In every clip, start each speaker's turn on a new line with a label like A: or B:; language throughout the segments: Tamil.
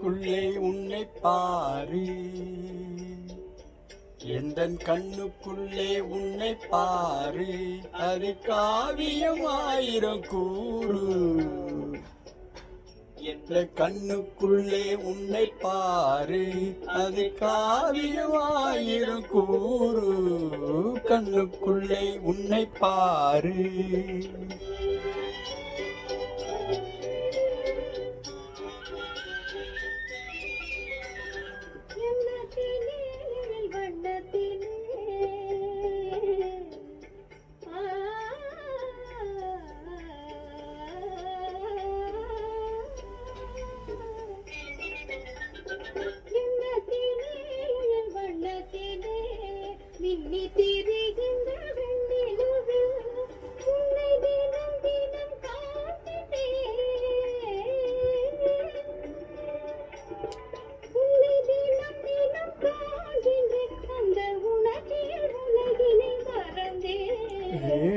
A: உள்ளே உன்னை பாரு, எந்தன் கண்ணுக்குள்ளே உன்னை பாரு, அது காவியம் ஆயிரம் கூறு. எந்த கண்ணுக்குள்ளே உன்னை பாரு, அது காவியம் ஆயிரம் கூறு. கண்ணுக்குள்ளே உன்னை பாரு.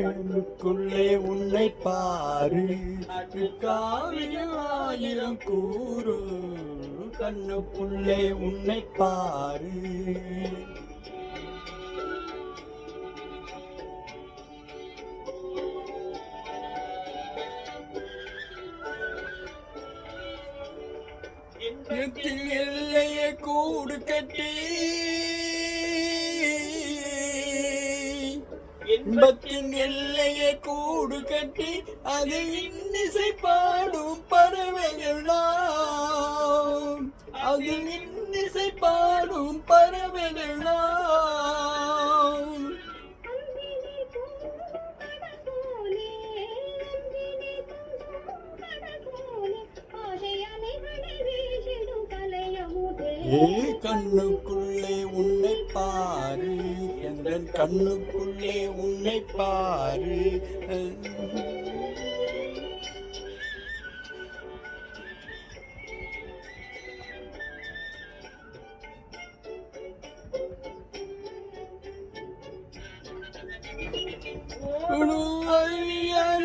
A: கண்ணுக்குள்ளே உன்னை பாரு, அது காவியம் ஆயிரம் கூறு. கண்ணுக்குள்ளே உன்னை பாரு. எல்லையை கூடு கட்டி இன்பத்தின் எல்லையை கூடு கட்டி அது இன்னிசை பாடும் பறவைகள் நாம், அது இன்னிசை பாடும் பறவைகள் நாம். கண்ணுக்குள்ளே உன்னை பாரு, எந்தன் கண்ணுக்குள்ளே உன்னை பாரு.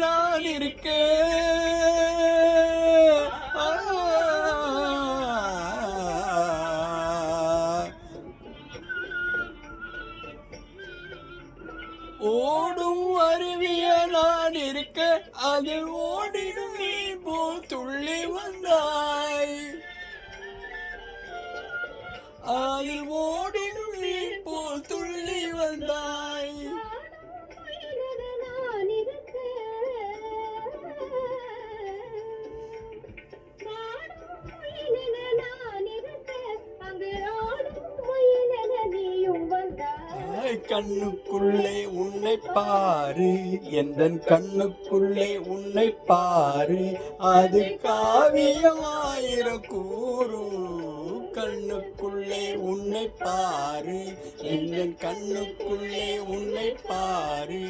A: நான் இருக்கேன், ஓடும் அருவிய நான் இருக்க, அதில் ஓடிடும் நீ போல் துள்ளி வந்தாய், அதில் ஓடிடும் நீ போல் துள்ளி வந்தாய். கண்ணுக்குள்ளே உன்னை பாரு, எந்தன் கண்ணுக்குள்ளே உன்னை பாரு, அது காவியமாயிரம் கூறு. கண்ணுக்குள்ளே உன்னை பாரு, எந்தன் கண்ணுக்குள்ளே உன்னை பாரு.